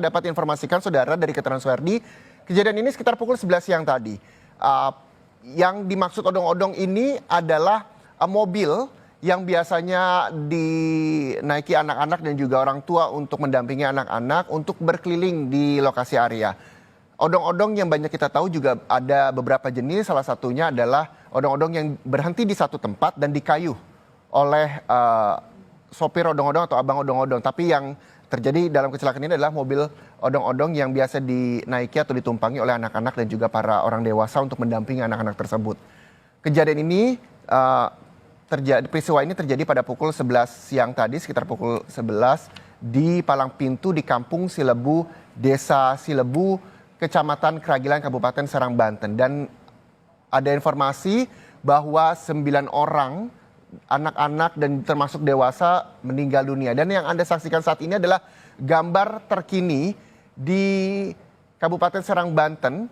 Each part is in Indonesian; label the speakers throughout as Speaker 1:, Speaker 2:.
Speaker 1: dapat informasikan, saudara, dari keterangan Suherdi, kejadian ini sekitar pukul 11 siang tadi. Yang dimaksud odong-odong ini adalah mobil yang biasanya dinaiki anak-anak dan juga orang tua untuk mendampingi anak-anak untuk berkeliling di lokasi area. Odong-odong yang banyak kita tahu juga ada beberapa jenis, salah satunya adalah odong-odong yang berhenti di satu tempat dan dikayuh oleh sopir odong-odong atau abang odong-odong. Tapi yang terjadi dalam kecelakaan ini adalah mobil odong-odong yang biasa dinaiki atau ditumpangi oleh anak-anak dan juga para orang dewasa untuk mendampingi anak-anak tersebut. Kejadian ini peristiwa ini terjadi pada pukul 11 siang tadi, sekitar pukul 11 di palang pintu di Kampung Silebu, Desa Silebu, Kecamatan Kragilan, Kabupaten Serang, Banten. Dan ada informasi bahwa 9 orang anak-anak dan termasuk dewasa meninggal dunia. Dan yang Anda saksikan saat ini adalah gambar terkini di Kabupaten Serang, Banten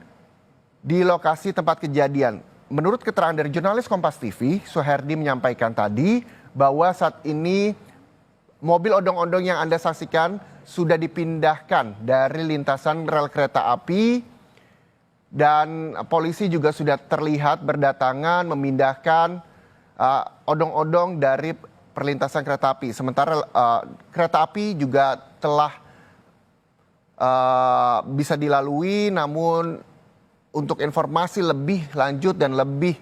Speaker 1: di lokasi tempat kejadian. Menurut keterangan dari jurnalis Kompas TV, Suherdi menyampaikan tadi bahwa saat ini mobil odong-odong yang Anda saksikan sudah dipindahkan dari lintasan rel kereta api dan polisi juga sudah terlihat berdatangan memindahkan odong-odong dari perlintasan kereta api. Sementara kereta api juga telah bisa dilalui, namun untuk informasi lebih lanjut dan lebih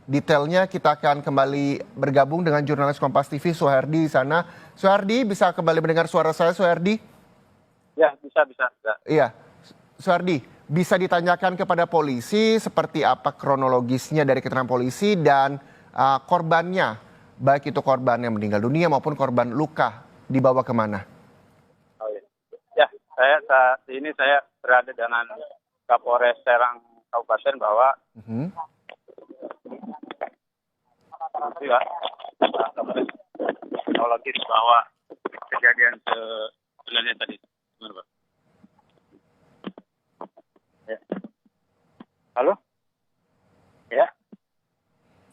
Speaker 1: detailnya kita akan kembali bergabung dengan jurnalis Kompas TV Suherdi di sana. Suherdi, bisa kembali mendengar suara saya, Suherdi?
Speaker 2: Ya, bisa.
Speaker 1: Iya, Suherdi, bisa ditanyakan kepada polisi seperti apa kronologisnya dari keterangan polisi dan korbannya, baik itu korban yang meninggal dunia maupun korban luka, dibawa kemana?
Speaker 2: Oh, ya, saat ini saya berada dengan Kapolres Serang Kabupaten bahwa kronologis bahwa kejadian sebenarnya tadi. Gimana, Pak? Ya. Halo? Ya.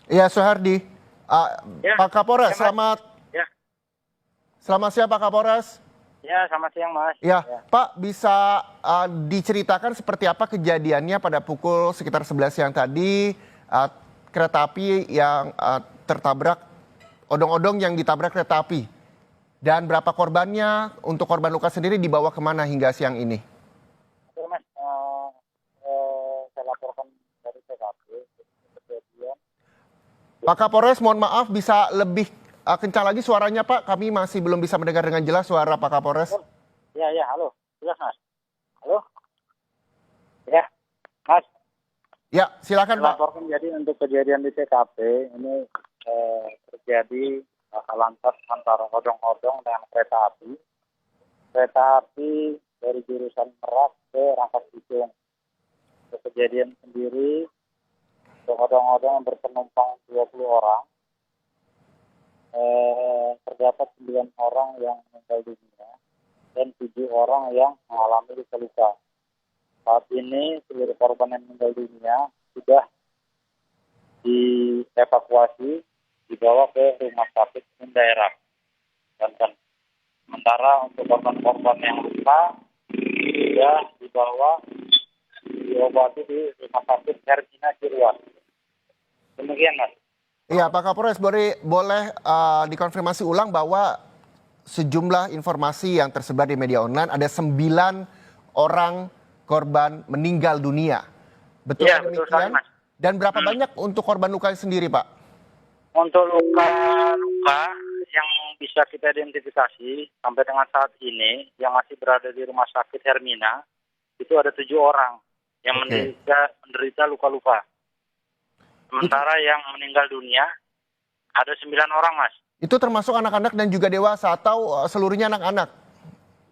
Speaker 1: Iya, Suherdi.
Speaker 2: Ya.
Speaker 1: Pak Kapolres,
Speaker 2: Ya,
Speaker 1: selamat.
Speaker 2: Ya.
Speaker 1: Selamat siang, Pak Kapolres.
Speaker 2: Ya, selamat siang, Mas.
Speaker 1: Ya, Pak, bisa diceritakan seperti apa kejadiannya pada pukul sekitar 11 siang tadi, kereta api yang tertabrak, odong-odong yang ditabrak kereta api. Dan berapa korbannya, untuk korban luka sendiri dibawa kemana hingga siang ini?
Speaker 2: Oke, Mas. Saya laporkan dari TKP kejadian.
Speaker 1: Pak Kapolres, mohon maaf bisa lebih kencang lagi suaranya, Pak. Kami masih belum bisa mendengar dengan jelas suara Pak Kapolres.
Speaker 2: Ya, halo. Jelas, Mas. Halo? Ya, Mas.
Speaker 1: Ya, silakan, Pak.
Speaker 2: Laporkan jadi untuk kejadian di TKP ini terjadi lantas antara odong-odong dengan kereta api. Kereta api dari jurusan Merak ke Rangkas Bitung. Untuk kejadian sendiri, untuk odong-odong yang berpenumpang 20 orang, terdapat 9 orang yang meninggal dunia dan 7 orang yang mengalami luka-luka. Saat ini seluruh korban yang meninggal dunia sudah dievakuasi, dibawa ke rumah sakit umum daerah Banten. Sementara untuk korban-korban yang luka sudah diobati di rumah sakit Hermina Ciruan. Demikian, Mas.
Speaker 1: Iya, Pak Kapolres, boleh dikonfirmasi ulang bahwa sejumlah informasi yang tersebar di media online ada 9 orang korban meninggal dunia. Betul
Speaker 2: Ya,
Speaker 1: demikian?
Speaker 2: betul sekali, Mas.
Speaker 1: Dan berapa banyak untuk korban luka sendiri, Pak?
Speaker 2: Untuk luka-luka yang bisa kita identifikasi sampai dengan saat ini yang masih berada di rumah sakit Hermina itu ada 7 orang yang menderita luka-luka. Sementara yang meninggal dunia ada 9 orang, Mas.
Speaker 1: Itu termasuk anak-anak dan juga dewasa atau seluruhnya anak-anak?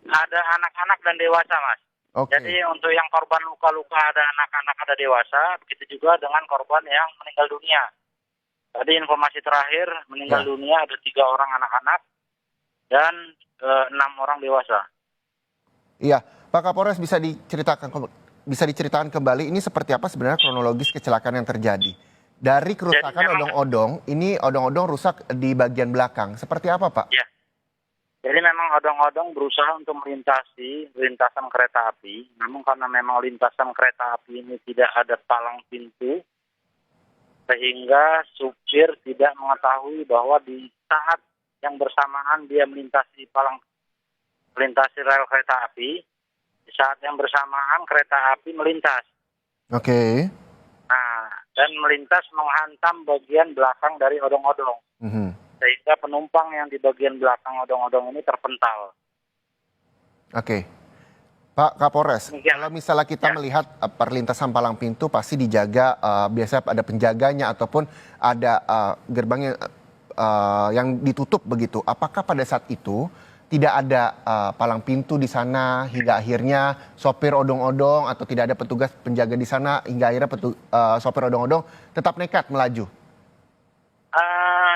Speaker 2: Ada anak-anak dan dewasa, Mas. Jadi untuk yang korban luka-luka ada anak-anak, ada dewasa, begitu juga dengan korban yang meninggal dunia. Tadi informasi terakhir meninggal dunia ada 3 orang anak-anak dan 6 orang dewasa.
Speaker 1: Iya, Pak Kapolres, bisa diceritakan kembali ini seperti apa sebenarnya kronologis kecelakaan yang terjadi? Dari kerusakan odong-odong, ini odong-odong rusak di bagian belakang. Seperti apa, Pak?
Speaker 2: Ya. Jadi memang odong-odong berusaha untuk melintasi lintasan kereta api, namun karena memang lintasan kereta api ini tidak ada palang pintu, sehingga supir tidak mengetahui bahwa di saat yang bersamaan dia melintasi rel kereta api, di saat yang bersamaan kereta api melintas.
Speaker 1: Oke.
Speaker 2: Nah, dan melintas menghantam bagian belakang dari odong-odong.
Speaker 1: Mhm.
Speaker 2: Sehingga penumpang yang di bagian belakang odong-odong ini terpental.
Speaker 1: Oke. Pak Kapolres,
Speaker 2: Demikian.
Speaker 1: kalau misalnya kita
Speaker 2: Ya.
Speaker 1: melihat perlintasan palang pintu pasti dijaga, biasanya ada penjaganya ataupun ada gerbangnya yang ditutup begitu. Apakah pada saat itu tidak ada palang pintu di sana hingga akhirnya sopir odong-odong atau tidak ada petugas penjaga di sana hingga akhirnya sopir odong-odong tetap nekat melaju?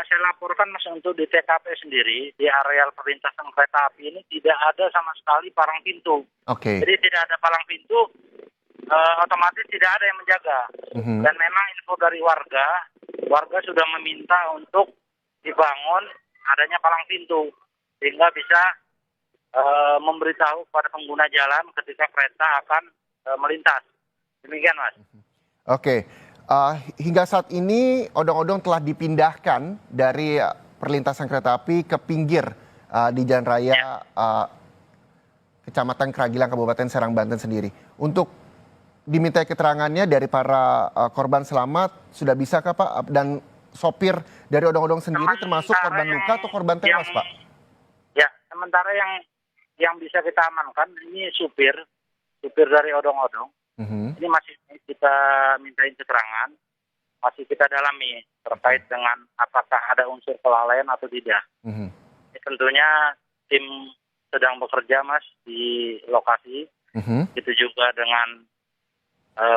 Speaker 2: Saya laporkan Mas untuk di TKP sendiri, di areal perlintasan kereta api ini tidak ada sama sekali palang pintu.
Speaker 1: Oke.
Speaker 2: Jadi tidak ada palang pintu, otomatis tidak ada yang menjaga.
Speaker 1: Mhm.
Speaker 2: Dan memang info dari warga sudah meminta untuk dibangun adanya palang pintu sehingga bisa memberitahu kepada pengguna jalan ketika kereta akan melintas. Demikian, Mas.
Speaker 1: Oke. Hingga saat ini odong-odong telah dipindahkan dari perlintasan kereta api ke pinggir di Jalan Raya Kecamatan Kragilang, Kabupaten Serang, Banten sendiri. Untuk diminta keterangannya dari para korban selamat, sudah bisakah Pak? Dan sopir dari odong-odong sendiri termasuk korban luka atau korban tewas, Pak?
Speaker 2: Ya, sementara yang bisa kita amankan ini supir dari odong-odong.
Speaker 1: Mhm.
Speaker 2: Ini masih kita mintain keterangan, masih kita dalami terkait dengan apakah ada unsur kelalaian atau tidak.
Speaker 1: Mhm.
Speaker 2: Ini tentunya tim sedang bekerja, Mas, di lokasi.
Speaker 1: Mhm.
Speaker 2: Itu juga dengan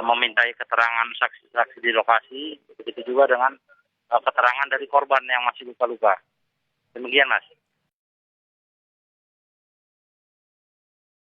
Speaker 2: memintai keterangan saksi-saksi di lokasi, begitu juga dengan keterangan dari korban yang masih luka-luka. Demikian, Mas.